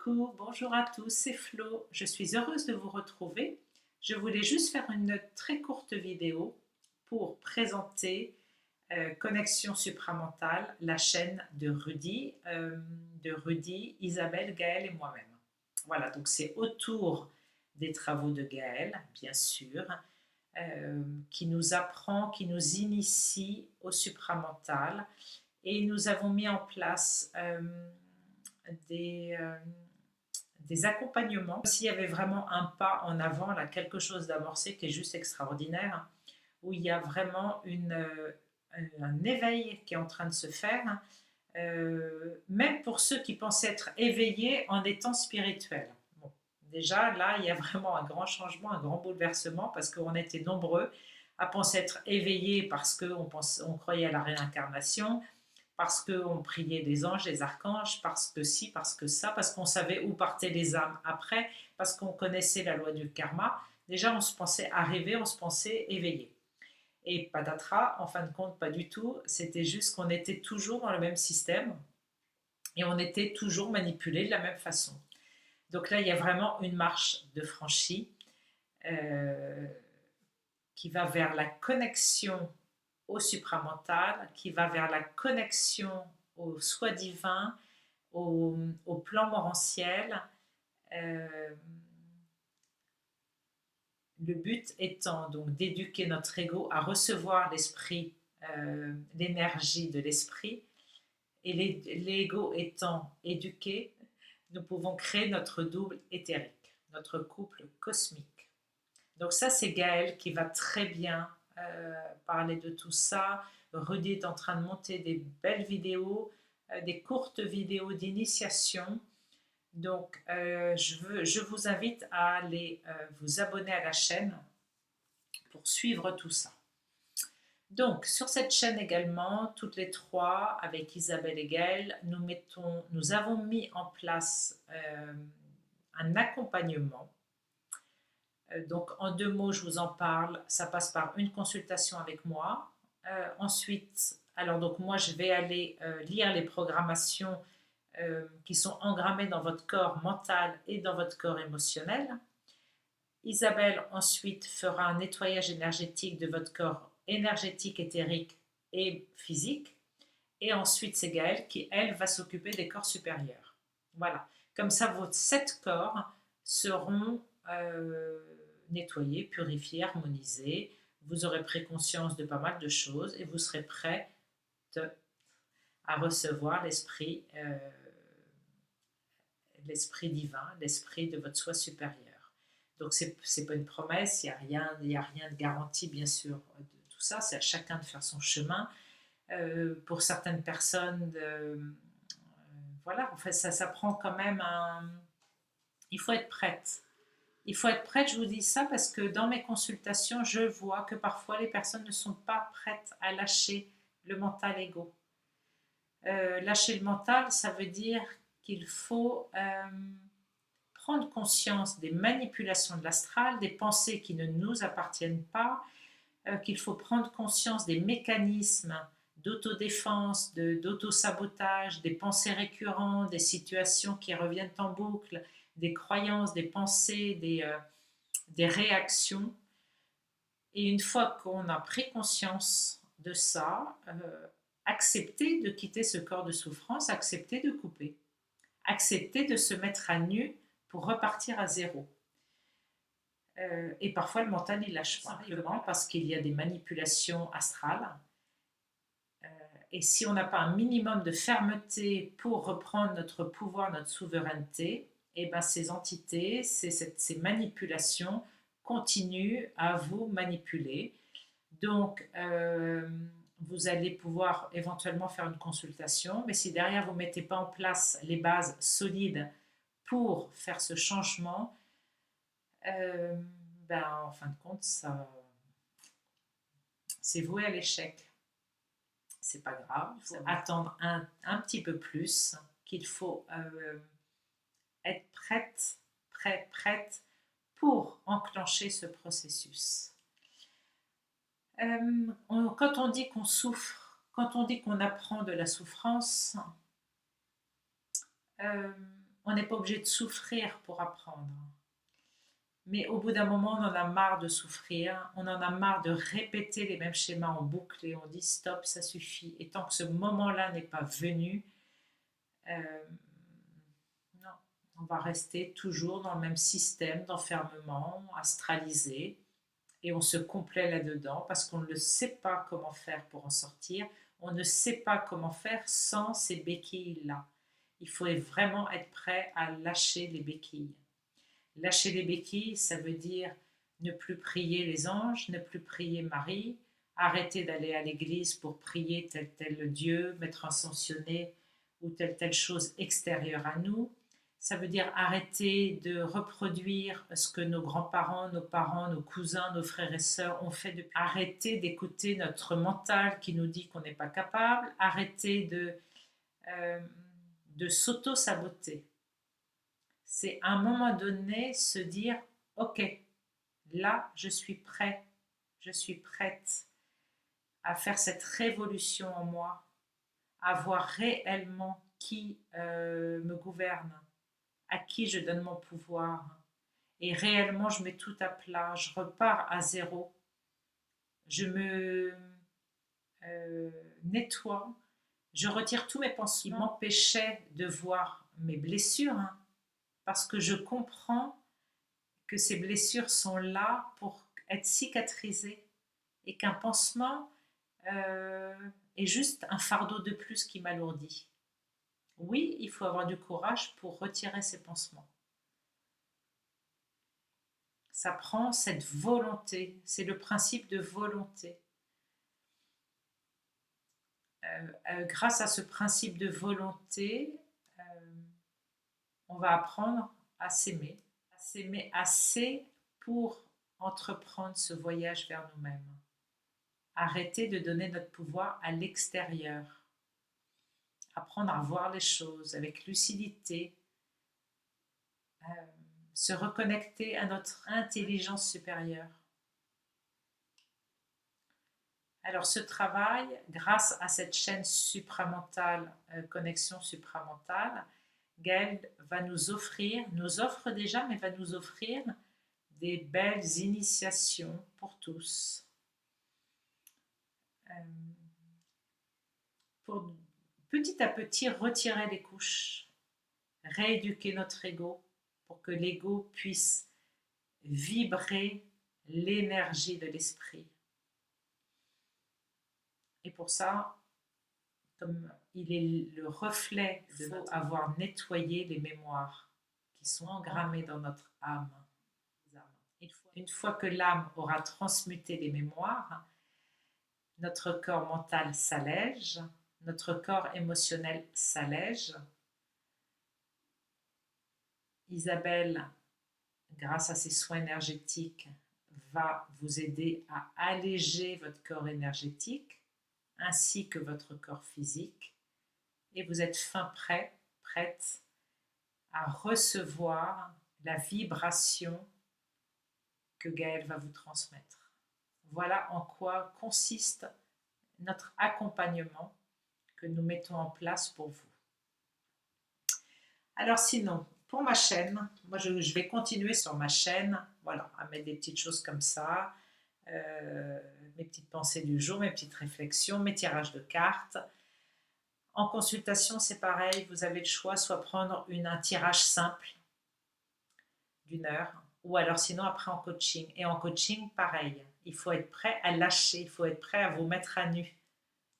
Coucou, bonjour à tous, c'est Flo. Je suis heureuse de vous retrouver. Je voulais juste faire une très courte vidéo pour présenter Connexion supramentale, la chaîne de Rudy, Isabelle, Gaëlle et moi-même. Voilà, donc c'est autour des travaux de Gaëlle, bien sûr, qui nous apprend, qui nous initie au supramental. Et nous avons mis en place des, euh, des accompagnements. S'il y avait vraiment un pas en avant, là, quelque chose d'amorcé qui est juste extraordinaire, où il y a vraiment un éveil qui est en train de se faire, même pour ceux qui pensaient être éveillés en étant spirituels. Bon, déjà, là, il y a vraiment un grand changement, un grand bouleversement, parce qu'on était nombreux à penser être éveillés parce qu'on croyait à la réincarnation, parce qu'on priait des anges, des archanges, parce que si, parce que ça, parce qu'on savait où partaient les âmes après, parce qu'on connaissait la loi du karma. Déjà, on se pensait arrivé, on se pensait éveillé. Et patatras, en fin de compte, pas du tout. C'était juste qu'on était toujours dans le même système et on était toujours manipulé de la même façon. Donc là, il y a vraiment une marche de franchie euh, qui va vers la connexion au supramental, qui va vers la connexion au soi divin, au plan morantiel. Euh, le but étant donc d'éduquer notre ego à recevoir l'esprit, l'énergie de l'esprit, et l'ego étant éduqué, nous pouvons créer notre double éthérique, notre couple cosmique. Donc ça, c'est Gaëlle qui va très bien parler de tout ça. Rudy est en train de monter des belles vidéos, des courtes vidéos d'initiation. Donc, je vous invite à aller vous abonner à la chaîne pour suivre tout ça. Donc, sur cette chaîne également, toutes les trois, avec Isabelle et Gaëlle, nous avons mis en place un accompagnement. Donc, en 2 mots, je vous en parle. Ça passe par une consultation avec moi. Ensuite, alors donc moi, je vais aller lire les programmations qui sont engrammées dans votre corps mental et dans votre corps émotionnel. Isabelle ensuite fera un nettoyage énergétique de votre corps énergétique, éthérique et physique. Et ensuite, c'est Gaëlle qui, elle, va s'occuper des corps supérieurs. Voilà. Comme ça, vos 7 corps seront nettoyés, purifiés, harmonisés. Vous aurez pris conscience de pas mal de choses et vous serez prête à recevoir l'esprit divin, l'esprit de votre soi supérieur. Donc, c'est pas une promesse, il n'y a rien de garanti, bien sûr, de tout ça. C'est à chacun de faire son chemin. Pour certaines personnes, voilà, en fait, ça prend quand même un. Il faut être prête. Il faut être prête, je vous dis ça parce que dans mes consultations, je vois que parfois les personnes ne sont pas prêtes à lâcher le mental égo. Lâcher le mental, ça veut dire qu'il faut prendre conscience des manipulations de l'astral, des pensées qui ne nous appartiennent pas, qu'il faut prendre conscience des mécanismes d'autodéfense, d'autosabotage, des pensées récurrentes, des situations qui reviennent en boucle, des croyances, des pensées, des réactions. Et une fois qu'on a pris conscience de ça, accepter de quitter ce corps de souffrance, accepter de couper, accepter de se mettre à nu pour repartir à zéro. Et parfois le mental il lâche simplement parce qu'il y a des manipulations astrales. Et si on n'a pas un minimum de fermeté pour reprendre notre pouvoir, notre souveraineté, et ben ces entités, ces manipulations continuent à vous manipuler. Donc, vous allez pouvoir éventuellement faire une consultation, mais si derrière vous ne mettez pas en place les bases solides pour faire ce changement, ben, en fin de compte, c'est voué à l'échec. C'est pas grave, il faut attendre un petit peu plus, qu'il faut être prête pour enclencher ce processus. Quand on dit qu'on souffre, quand on dit qu'on apprend de la souffrance, On n'est pas obligé de souffrir pour apprendre. Mais au bout d'un moment, on en a marre de souffrir, on en a marre de répéter les mêmes schémas en boucle et on dit stop, ça suffit. Et tant que ce moment-là n'est pas venu, euh, non, on va rester toujours dans le même système d'enfermement, astralisé, et on se complaît là-dedans parce qu'on ne sait pas comment faire pour en sortir, on ne sait pas comment faire sans ces béquilles-là. Il faut vraiment être prêt à lâcher les béquilles. Lâcher les béquilles, ça veut dire ne plus prier les anges, ne plus prier Marie, arrêter d'aller à l'église pour prier tel Dieu, mettre ascensionné ou telle chose extérieure à nous. Ça veut dire arrêter de reproduire ce que nos grands-parents, nos parents, nos cousins, nos frères et sœurs ont fait depuis. Arrêter d'écouter notre mental qui nous dit qu'on n'est pas capable. Arrêter de s'auto-saboter. C'est à un moment donné se dire, ok, là je suis prêt, je suis prête à faire cette révolution en moi, à voir réellement qui me gouverne, à qui je donne mon pouvoir. Et réellement, je mets tout à plat, je repars à zéro, je me nettoie, je retire tous mes pensements qui m'empêchaient de voir mes blessures, hein, parce que je comprends que ces blessures sont là pour être cicatrisées et qu'un pansement est juste un fardeau de plus qui m'alourdit. Oui, il faut avoir du courage pour retirer ces pansements. Ça prend cette volonté, c'est le principe de volonté. Grâce à ce principe de volonté, on va apprendre à s'aimer assez pour entreprendre ce voyage vers nous-mêmes. Arrêter de donner notre pouvoir à l'extérieur. Apprendre à voir les choses avec lucidité, se reconnecter à notre intelligence supérieure. Alors ce travail, grâce à cette chaîne supramentale, connexion supramentale, Gaëlle va nous offre déjà, mais va nous offrir des belles initiations pour tous. Pour petit à petit retirer les couches, rééduquer notre ego pour que l'ego puisse vibrer l'énergie de l'esprit. Et pour ça, comme il est le reflet de faut avoir nettoyé les mémoires qui sont engrammées dans notre âme. Une fois que l'âme aura transmuté les mémoires, notre corps mental s'allège, notre corps émotionnel s'allège. Isabelle, grâce à ses soins énergétiques, va vous aider à alléger votre corps énergétique ainsi que votre corps physique et vous êtes prête à recevoir la vibration que Gaëlle va vous transmettre. Voilà en quoi consiste notre accompagnement que nous mettons en place pour vous. Alors sinon, pour ma chaîne, moi je vais continuer sur ma chaîne, voilà, à mettre des petites choses comme ça, mes petites pensées du jour, mes petites réflexions, mes tirages de cartes. En consultation, c'est pareil, vous avez le choix, soit prendre un tirage simple d'1 heure, ou alors sinon après en coaching. Et en coaching, pareil, il faut être prêt à lâcher, il faut être prêt à vous mettre à nu.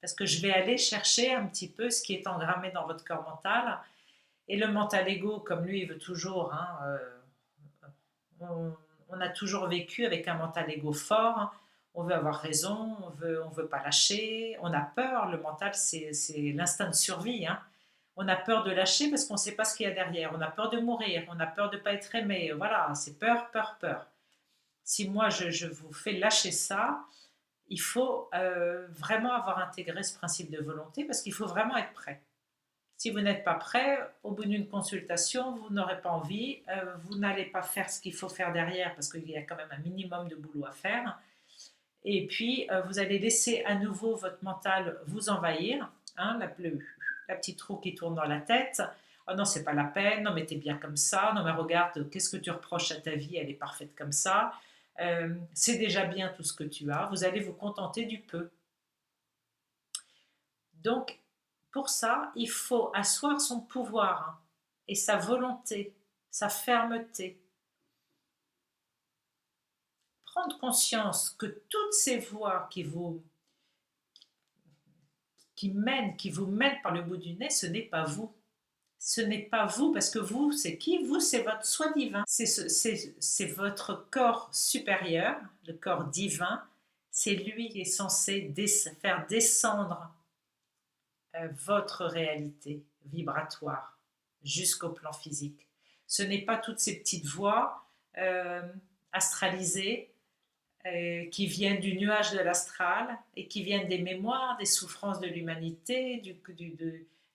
Parce que je vais aller chercher un petit peu ce qui est engrammé dans votre corps mental. Et le mental ego, comme lui, il veut toujours, hein, on a toujours vécu avec un mental ego fort, on veut avoir raison, on veut pas lâcher, on a peur, le mental c'est l'instinct de survie, hein. On a peur de lâcher parce qu'on ne sait pas ce qu'il y a derrière, on a peur de mourir, on a peur de ne pas être aimé, voilà, c'est peur, peur, peur. Si moi je vous fais lâcher ça, il faut vraiment avoir intégré ce principe de volonté parce qu'il faut vraiment être prêt. Si vous n'êtes pas prêt, au bout d'une consultation, vous n'aurez pas envie, vous n'allez pas faire ce qu'il faut faire derrière parce qu'il y a quand même un minimum de boulot à faire. Et puis, vous allez laisser à nouveau votre mental vous envahir, hein, la petite roue qui tourne dans la tête, Oh non, c'est pas la peine, non mais t'es bien comme ça, non mais regarde, qu'est-ce que tu reproches à ta vie, elle est parfaite comme ça. C'est déjà bien tout ce que tu as, vous allez vous contenter du peu. Donc, pour ça, il faut asseoir son pouvoir hein, et sa volonté, sa fermeté. Prendre conscience que toutes ces voies qui vous mènent par le bout du nez, ce n'est pas vous. Ce n'est pas vous, parce que vous, c'est qui? Vous, c'est votre soi divin. C'est votre corps supérieur, le corps divin. C'est lui qui est censé faire descendre votre réalité vibratoire jusqu'au plan physique. Ce n'est pas toutes ces petites voix euh, astralisées qui viennent du nuage de l'astral et qui viennent des mémoires, des souffrances de l'humanité,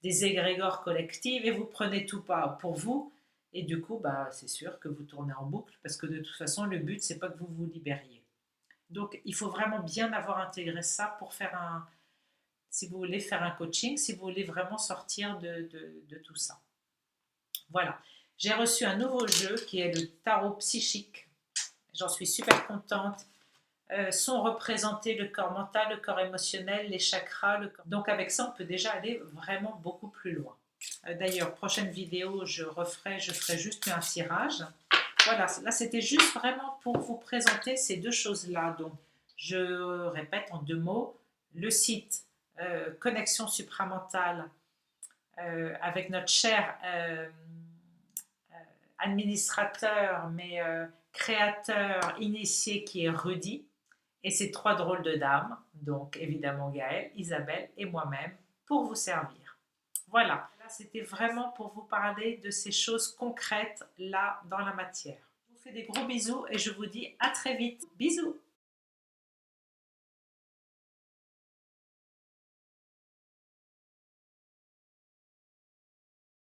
des égrégores collectifs, et vous prenez tout pas pour vous, et du coup, bah, c'est sûr que vous tournez en boucle, parce que de toute façon, le but, c'est pas que vous vous libériez. Donc, il faut vraiment bien avoir intégré ça pour faire si vous voulez faire un coaching, si vous voulez vraiment sortir de tout ça. Voilà. J'ai reçu un nouveau jeu qui est le tarot psychique. J'en suis super contente. Sont représentés le corps mental, le corps émotionnel, les chakras. Donc avec ça, on peut déjà aller vraiment beaucoup plus loin. D'ailleurs, prochaine vidéo, je ferai juste un tirage. Voilà, là c'était juste vraiment pour vous présenter ces deux choses-là. Donc, je répète en 2 mots, le site Connexion supramentale avec notre cher administrateur, mais créateur initié qui est Rudy, et ces 3 drôles de dames, donc évidemment Gaëlle, Isabelle et moi-même, pour vous servir. Voilà, là c'était vraiment pour vous parler de ces choses concrètes là dans la matière. Je vous fais des gros bisous et je vous dis à très vite. Bisous!